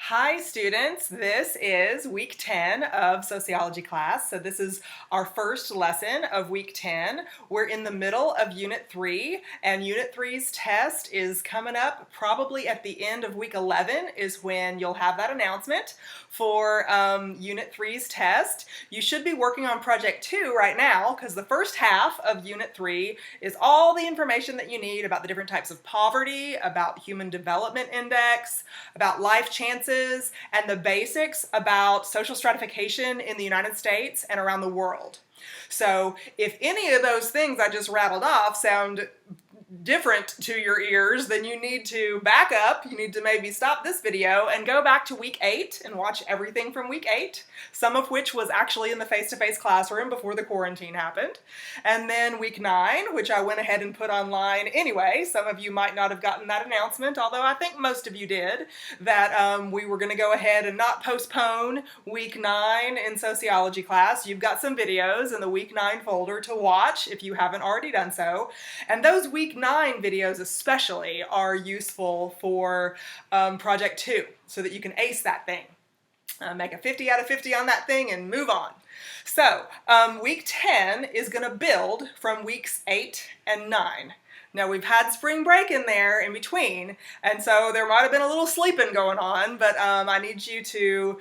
Hi students, this is week 10 of sociology class. So this is our first lesson of week 10. We're in the middle of unit 3 and unit 3's test is coming up probably at the end of week 11 is when you'll have that announcement for unit 3's test. You should be working on project 2 right now because the first half of unit 3 is all the information that you need about the different types of poverty, about human development index, about life chances, and the basics about social stratification in the United States and around the world. So if any of those things I just rattled off sound different to your ears, then you need to back up. You need to maybe stop this video and go back to week 8 and watch everything from week 8, some of which was actually in the face-to-face classroom before the quarantine happened. And then week 9, which I went ahead and put online anyway. Some of you might not have gotten that announcement, although I think most of you did, that we were going to go ahead and not postpone week 9 in sociology class. You've got some videos in the week 9 folder to watch if you haven't already done so. And those week 9 videos especially are useful for project 2 so that you can ace that thing. Make a 50 out of 50 on that thing and move on. So week 10 is going to build from weeks 8 and 9. Now we've had spring break in there in between, and so there might have been a little sleeping going on, but I need you to,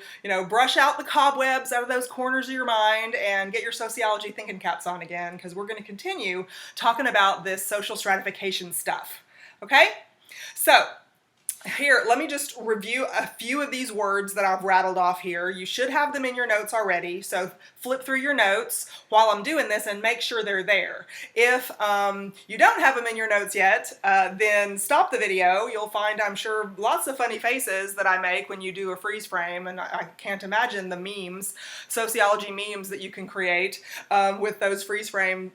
brush out the cobwebs out of those corners of your mind and get your sociology thinking caps on again, because we're going to continue talking about this social stratification stuff. Okay? So here, let me just review a few of these words that I've rattled off here. You should have them in your notes already, so flip through your notes while I'm doing this and make sure they're there. If you don't have them in your notes yet, then stop the video. You'll find, I'm sure, lots of funny faces that I make when you do a freeze frame, and I can't imagine the memes, sociology memes that you can create with those freeze frame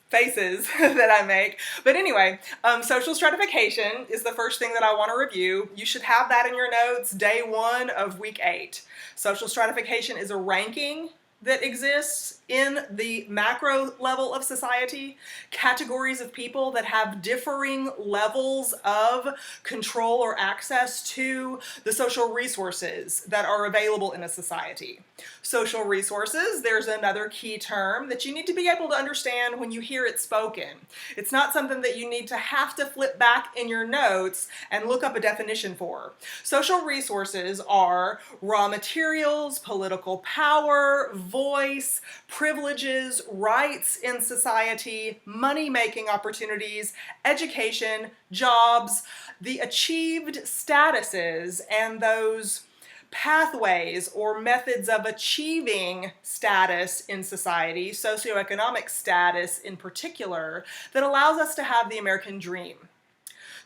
faces that I make. But anyway, social stratification is the first thing that I want to review. You should have that in your notes, day 1 of week 8. Social stratification is a ranking that exists in the macro level of society, categories of people that have differing levels of control or access to the social resources that are available in a society. Social resources, there's another key term that you need to be able to understand when you hear it spoken. It's not something that you need to have to flip back in your notes and look up a definition for. Social resources are raw materials, political power, voice, privileges, rights in society, money-making opportunities, education, jobs, the achieved statuses, and those pathways or methods of achieving status in society, socioeconomic status in particular, that allows us to have the American dream.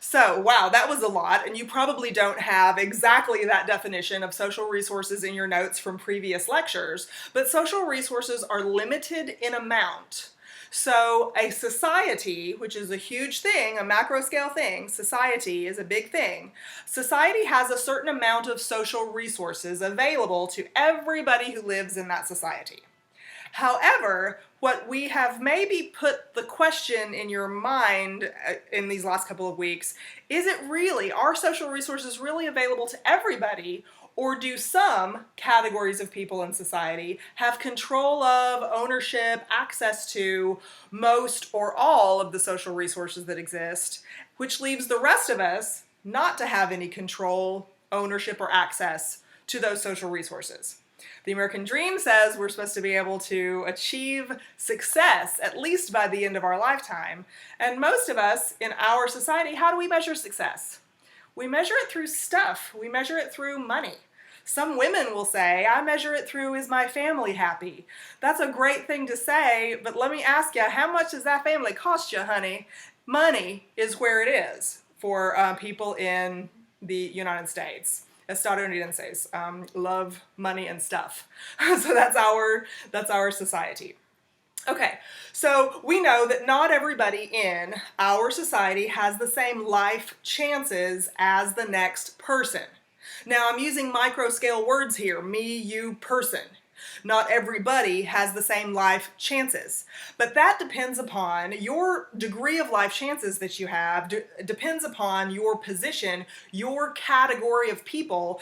So, wow, that was a lot, and you probably don't have exactly that definition of social resources in your notes from previous lectures, but social resources are limited in amount. So a society, which is a huge thing, a macro scale thing, society is a big thing. Society has a certain amount of social resources available to everybody who lives in that society. However, what we have maybe put the question in your mind in these last couple of weeks, are social resources really available to everybody? Or do some categories of people in society have control of, ownership, access to most or all of the social resources that exist, which leaves the rest of us not to have any control, ownership, or access to those social resources? The American dream says we're supposed to be able to achieve success, at least by the end of our lifetime. And most of us in our society, how do we measure success? We measure it through stuff. We measure it through money. Some women will say, I measure it through, is my family happy? That's a great thing to say, but let me ask you, how much does that family cost you, honey? Money is where it is for people in the United States. Estadounidenses love money and stuff. So that's our society. Okay, so we know that not everybody in our society has the same life chances as the next person. Now I'm using micro scale words here, me, you, person. Not everybody has the same life chances, but that depends upon your degree of life chances that you have, depends upon your position, your category of people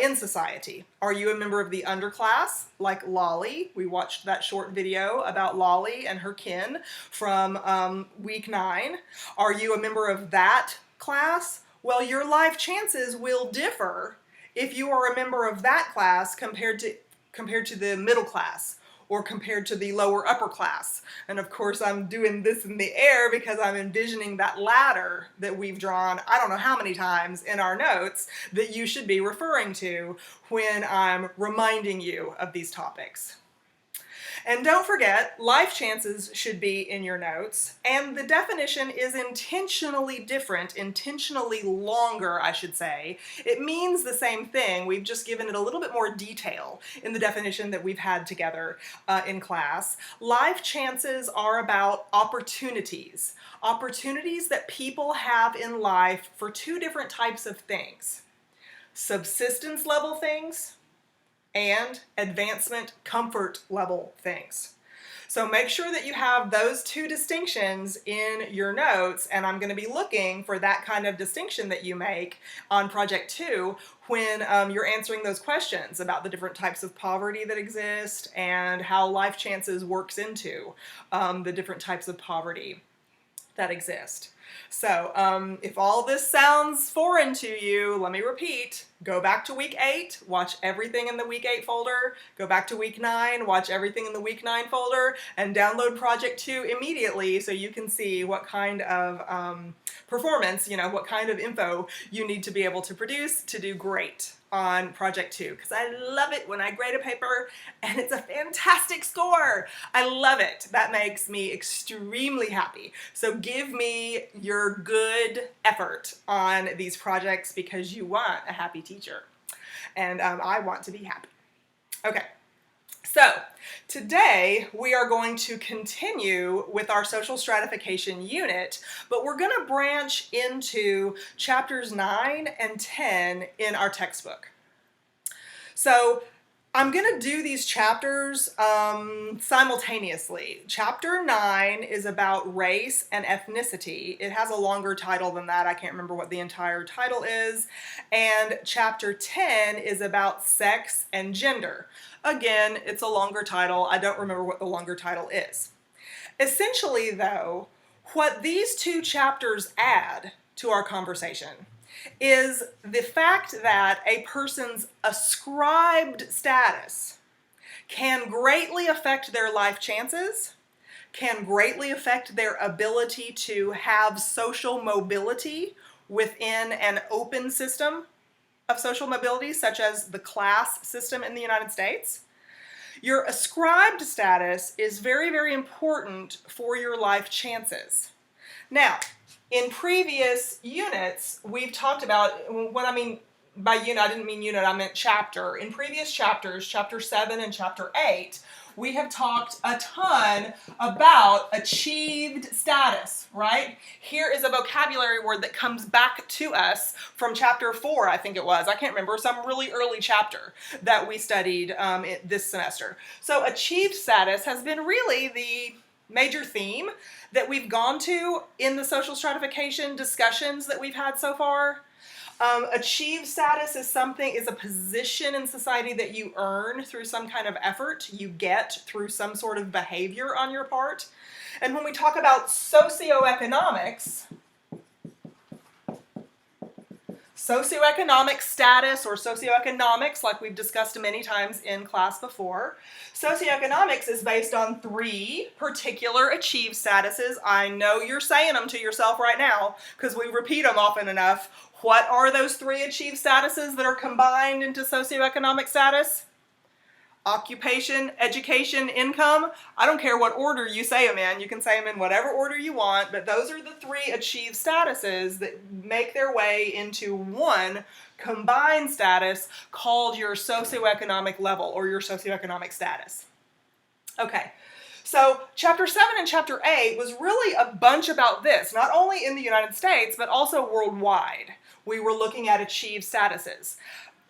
in society. Are you a member of the underclass, like Lolly? We watched that short video about Lolly and her kin from week 9. Are you a member of that class? Well, your life chances will differ if you are a member of that class compared to the middle class or compared to the lower upper class. And of course I'm doing this in the air because I'm envisioning that ladder that we've drawn I don't know how many times in our notes that you should be referring to when I'm reminding you of these topics. And don't forget, life chances should be in your notes, and the definition is intentionally different, intentionally longer, I should say. It means the same thing, we've just given it a little bit more detail in the definition that we've had together in class. Life chances are about opportunities. Opportunities that people have in life for 2 different types of things. Subsistence level things, and advancement comfort level things. So make sure that you have those 2 distinctions in your notes, and I'm going to be looking for that kind of distinction that you make on Project 2 when you're answering those questions about the different types of poverty that exist and how life chances works into the different types of poverty that exist. So if all this sounds foreign to you, let me repeat. Go back to week 8, watch everything in the week 8 folder, go back to week 9, watch everything in the week 9 folder, and download Project 2 immediately so you can see what kind of performance, what kind of info you need to be able to produce to do great on Project 2, because I love it when I grade a paper and it's a fantastic score. I love it. That makes me extremely happy. So give me your good effort on these projects because you want a happy teacher. And I want to be happy. Okay. So today we are going to continue with our social stratification unit, but we're going to branch into chapters 9 and 10 in our textbook. So I'm going to do these chapters simultaneously. Chapter 9 is about race and ethnicity. It has a longer title than that. I can't remember what the entire title is. And chapter 10 is about sex and gender. Again, it's a longer title. I don't remember what the longer title is. Essentially, though, what these 2 chapters add to our conversation is the fact that a person's ascribed status can greatly affect their life chances, can greatly affect their ability to have social mobility within an open system of social mobility, such as the class system in the United States. Your ascribed status is very, very important for your life chances. Now, in previous units, we've talked about, what I mean by unit, I didn't mean unit, I meant chapter. In previous chapters, chapter 7 and chapter 8, we have talked a ton about achieved status, right? Here is a vocabulary word that comes back to us from chapter 4, I think it was. I can't remember, some really early chapter that we studied this semester. So achieved status has been really the major theme that we've gone to in the social stratification discussions that we've had so far. Achieved status is a position in society that you earn through some kind of effort, you get through some sort of behavior on your part. And when we talk about socioeconomics status or socioeconomics, like we've discussed many times in class before, socioeconomics is based on 3 particular achieved statuses. I know you're saying them to yourself right now because we repeat them often enough. What are those 3 achieved statuses that are combined into socioeconomic status? Occupation, education, income. I don't care what order you say them in. You can say them in whatever order you want, but those are the 3 achieved statuses that make their way into one combined status called your socioeconomic level or your socioeconomic status. Okay. So chapter 7 and chapter 8 was really a bunch about this, not only in the United States, but also worldwide. We were looking at achieved statuses.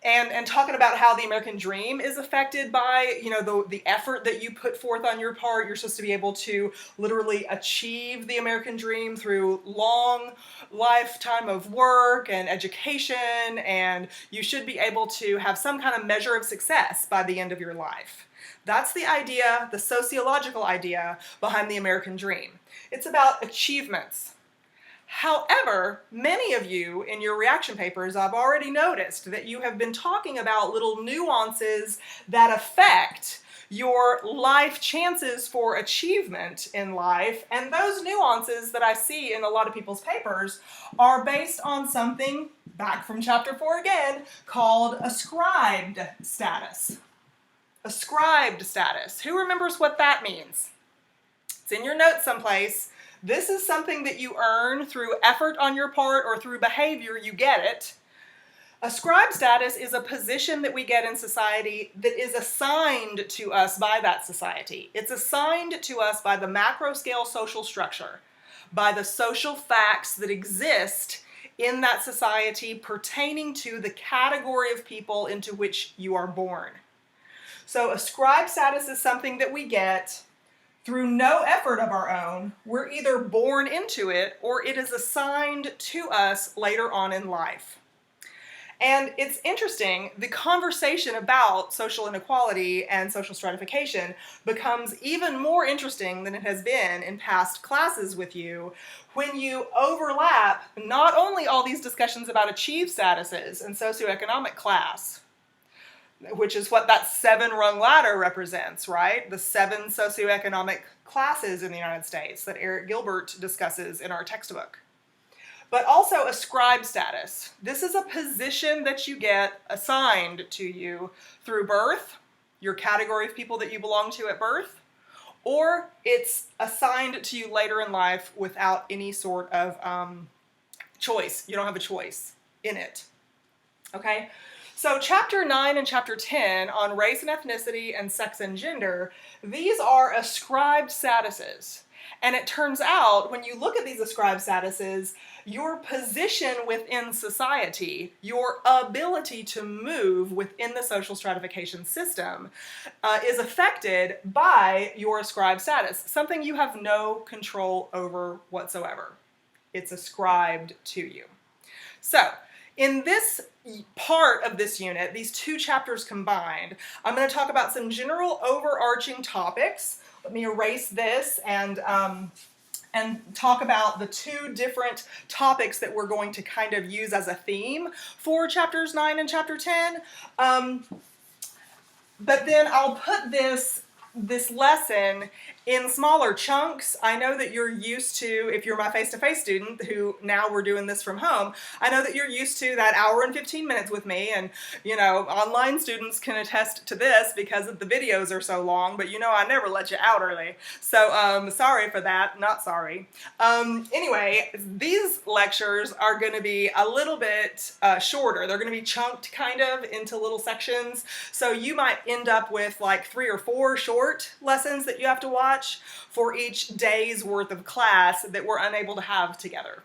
and talking about how the American dream is affected by, you know, the effort that you put forth on your part. You're supposed to be able to literally achieve the American dream through long lifetime of work and education, and you should be able to have some kind of measure of success by the end of your life. That's the idea, the sociological idea behind the American dream. It's about achievements. However, many of you in your reaction papers, I've already noticed that you have been talking about little nuances that affect your life chances for achievement in life, and those nuances that I see in a lot of people's papers are based on something, back from chapter 4 again, called ascribed status. Ascribed status. Who remembers what that means? It's in your notes someplace. This is something that you earn through effort on your part or through behavior. You get it. Ascribed status is a position that we get in society that is assigned to us by that society. It's assigned to us by the macro scale social structure, by the social facts that exist in that society pertaining to the category of people into which you are born. So ascribed status is something that we get through no effort of our own. We're either born into it or it is assigned to us later on in life. And it's interesting, the conversation about social inequality and social stratification becomes even more interesting than it has been in past classes with you when you overlap not only all these discussions about achieved statuses and socioeconomic class, which is what that 7-rung ladder represents, right? The 7 socioeconomic classes in the United States that Eric Gilbert discusses in our textbook. But also ascribed status. This is a position that you get assigned to you through birth, your category of people that you belong to at birth, or it's assigned to you later in life without any sort of choice. You don't have a choice in it, okay? So chapter 9 and chapter 10 on race and ethnicity and sex and gender, these are ascribed statuses. And it turns out, when you look at these ascribed statuses, your position within society, your ability to move within the social stratification system is affected by your ascribed status, something you have no control over whatsoever. It's ascribed to you. So, in this part of this unit, these 2 chapters combined, I'm going to talk about some general overarching topics. Let me erase this and talk about the 2 different topics that we're going to kind of use as a theme for chapters 9 and chapter 10. But then I'll put this lesson in smaller chunks. I know that you're used to, if you're my face-to-face student, who now we're doing this from home, I know that you're used to that hour and 15 minutes with me, and you know, online students can attest to this because the videos are so long, but you know I never let you out early. So sorry for that, not sorry. Anyway, these lectures are going to be a little bit shorter. They're going to be chunked kind of into little sections, so you might end up with like 3 or 4 short lessons that you have to watch for each day's worth of class that we're unable to have together.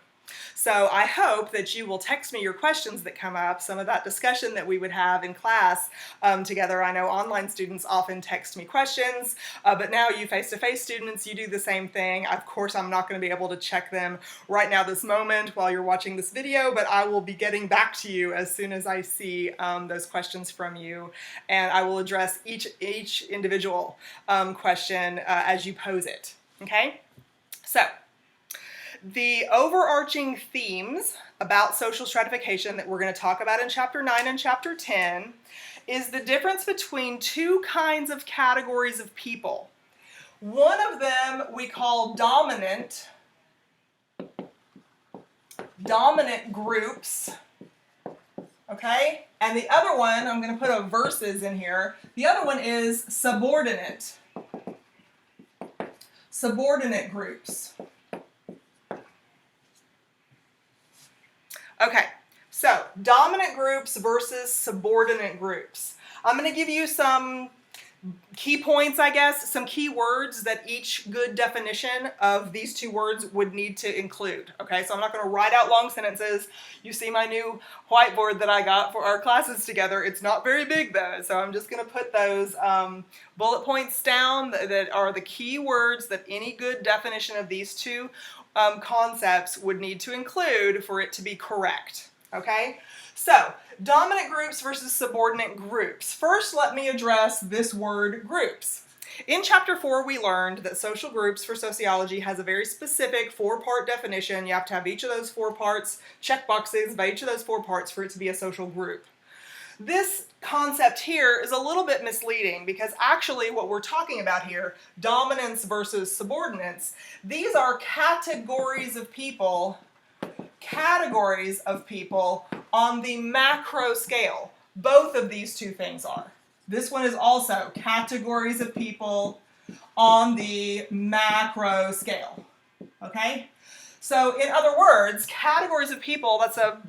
So I hope that you will text me your questions that come up, some of that discussion that we would have in class together. I know online students often text me questions, but now you face-to-face students, you do the same thing. Of course, I'm not going to be able to check them right now this moment while you're watching this video, but I will be getting back to you as soon as I see those questions from you, and I will address each individual question as you pose it, okay? So, the overarching themes about social stratification that we're going to talk about in chapter 9 and chapter 10 is the difference between 2 kinds of categories of people. One of them we call dominant groups, okay? And the other one, I'm going to put a verses in here, the other one is subordinate groups. Okay, so dominant groups versus subordinate groups. I'm going to give you some key points, I guess, some key words that each good definition of these two words would need to include. Okay, so I'm not going to write out long sentences. You see my new whiteboard that I got for our classes together. It's not very big though, so I'm just going to put those bullet points down that are the key words that any good definition of these two concepts would need to include for it to be correct. Okay, so dominant groups versus subordinate groups. First, let me address this word groups. In Chapter 4, we learned that social groups for sociology has a very specific 4-part definition. You have to have each of those 4 parts, check boxes by each of those 4 parts for it to be a social group. This concept here is a little bit misleading because actually what we're talking about here, dominance versus subordinates, these are categories of people on the macro scale. Both of these two things are. This one is also categories of people on the macro scale. Okay? So in other words, categories of people, that's a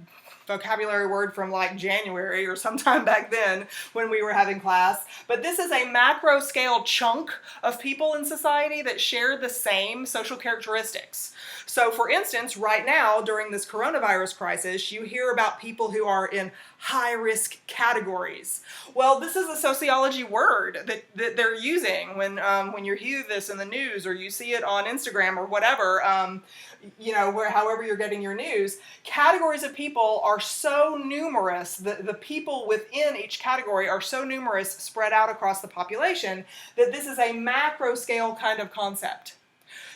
vocabulary word from like January or sometime back then when we were having class. But this is a macro scale chunk of people in society that share the same social characteristics. So for instance, right now during this coronavirus crisis, you hear about people who are in high-risk categories. Well, this is a sociology word that they're using when you hear this in the news or you see it on Instagram or whatever, however you're getting your news. Categories of people are so numerous, the people within each category are so numerous spread out across the population that this is a macro scale kind of concept.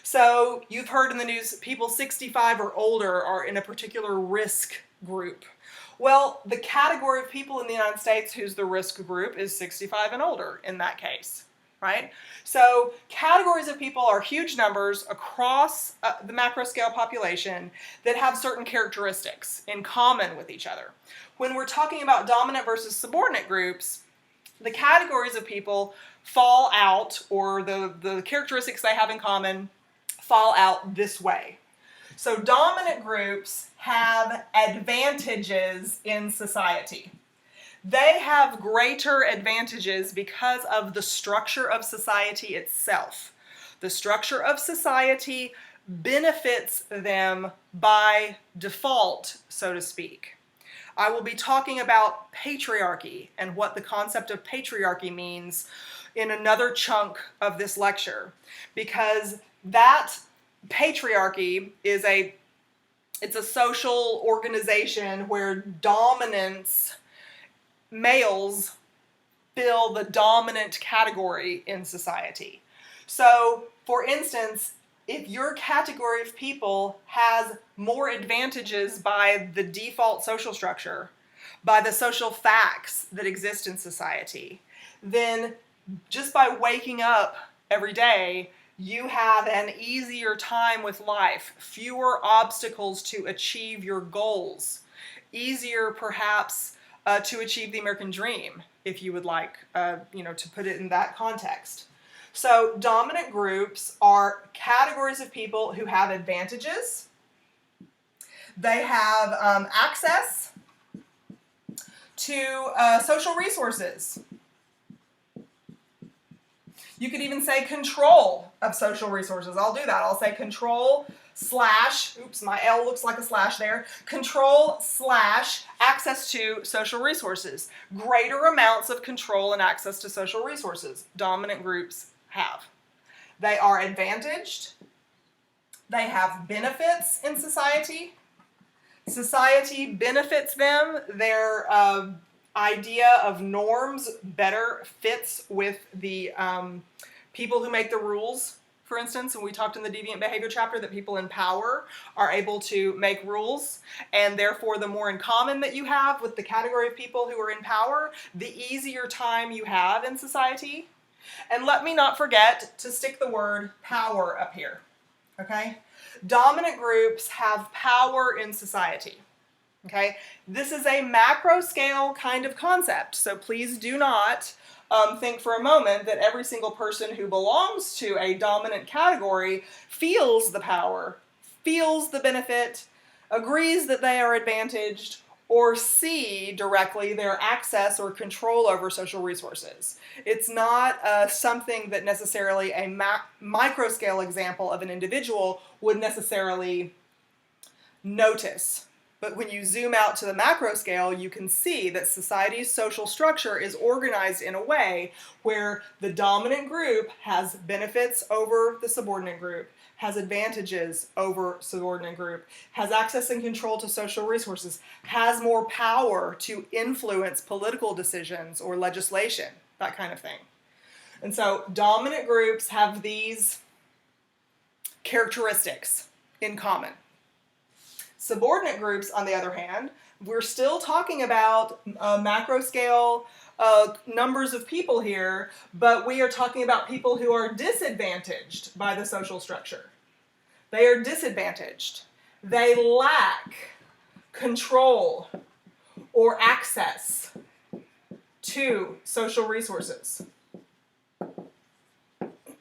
So you've heard in the news people 65 or older are in a particular risk group. Well, the category of people in the United States who's the risk group is 65 and older in that case, right? So categories of people are huge numbers across the macro scale population that have certain characteristics in common with each other. When we're talking about dominant versus subordinate groups, the categories of people fall out, or the characteristics they have in common fall out this way. So dominant groups have advantages in society. They have greater advantages because of the structure of society itself. The structure of society benefits them by default, so to speak. I will be talking about patriarchy and what the concept of patriarchy means in another chunk of this lecture, because that patriarchy is it's a social organization where dominance, males fill the dominant category in society. So, for instance, if your category of people has more advantages by the default social structure, by the social facts that exist in society, then just by waking up every day, you have an easier time with life, fewer obstacles to achieve your goals, easier perhaps to achieve the American dream, if you would like, to put it in that context. So dominant groups are categories of people who have advantages. They have access to social resources. You could even say control of social resources. I'll do that. I'll say control / oops, my L looks like a slash there. Control / access to social resources. Greater amounts of control and access to social resources. Dominant groups have. They are advantaged. They have benefits in society. Society benefits them. Their idea of norms better fits with the people who make the rules. For instance, when we talked in the deviant behavior chapter that people in power are able to make rules, and therefore the more in common that you have with the category of people who are in power, the easier time you have in society. And let me not forget to stick the word power up here, okay? Dominant groups have power in society, okay? This is a macro scale kind of concept, so please do not think for a moment that every single person who belongs to a dominant category feels the power, feels the benefit, agrees that they are advantaged, or see directly their access or control over social resources. It's not something that necessarily a micro-scale example of an individual would necessarily notice. But when you zoom out to the macro scale, you can see that society's social structure is organized in a way where the dominant group has benefits over the subordinate group, has advantages over subordinate group, has access and control to social resources, has more power to influence political decisions or legislation, that kind of thing. And so dominant groups have these characteristics in common. Subordinate groups, on the other hand, we're still talking about macro scale numbers of people here, but we are talking about people who are disadvantaged by the social structure. They are disadvantaged. They lack control or access to social resources.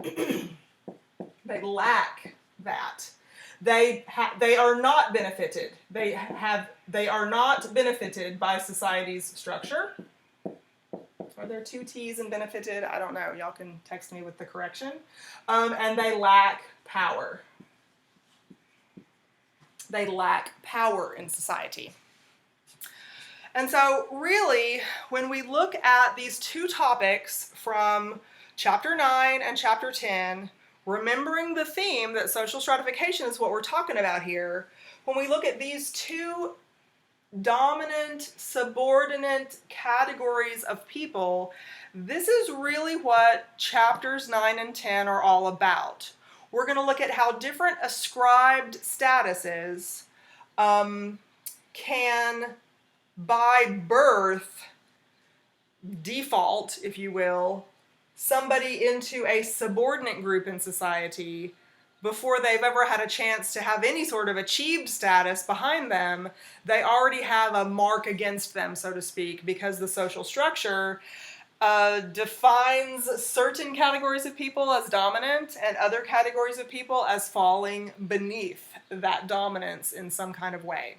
They lack that. They are not benefited. They are not benefited by society's structure. Are there two T's in benefited? I don't know. Y'all can text me with the correction. And they lack power. They lack power in society. And so really, when we look at these two topics from Chapter 9 and Chapter 10, remembering the theme that social stratification is what we're talking about here, when we look at these two dominant, subordinate categories of people, this is really what chapters 9 and 10 are all about. We're going to look at how different ascribed statuses can, by birth, default, if you will, somebody into a subordinate group in society before they've ever had a chance to have any sort of achieved status behind them. They already have a mark against them, so to speak, because the social structure defines certain categories of people as dominant and other categories of people as falling beneath that dominance in some kind of way.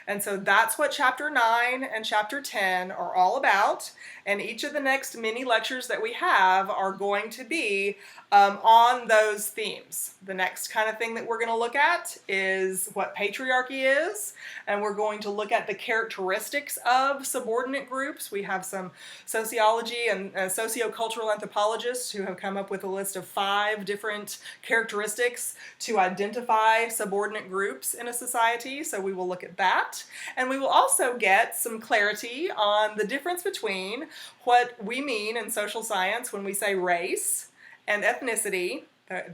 And so that's what Chapter 9 and Chapter 10 are all about. And each of the next mini lectures that we have are going to be on those themes. The next kind of thing that we're going to look at is what patriarchy is. And we're going to look at the characteristics of subordinate groups. We have some sociology and sociocultural anthropologists who have come up with a list of 5 different characteristics to identify subordinate groups in a society. So we will look at that. And we will also get some clarity on the difference between what we mean in social science when we say race and ethnicity.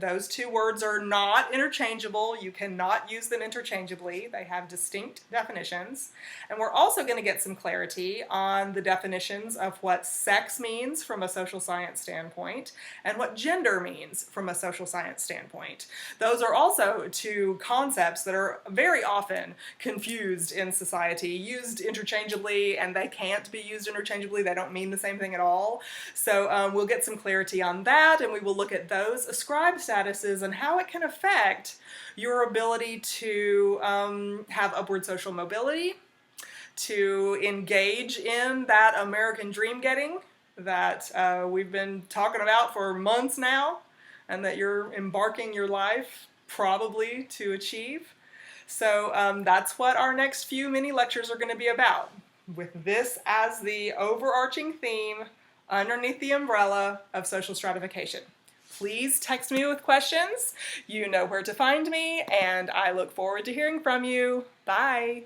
Those two words are not interchangeable. You cannot use them interchangeably. They have distinct definitions. And we're also going to get some clarity on the definitions of what sex means from a social science standpoint and what gender means from a social science standpoint. Those are also two concepts that are very often confused in society, used interchangeably, and they can't be used interchangeably. They don't mean the same thing at all. So we'll get some clarity on that, and we will look at those ascribed statuses and how it can affect your ability to have upward social mobility, to engage in that American dream getting that we've been talking about for months now, and that you're embarking your life probably to achieve. So that's what our next few mini lectures are going to be about, with this as the overarching theme underneath the umbrella of social stratification. Please text me with questions. You know where to find me, and I look forward to hearing from you. Bye.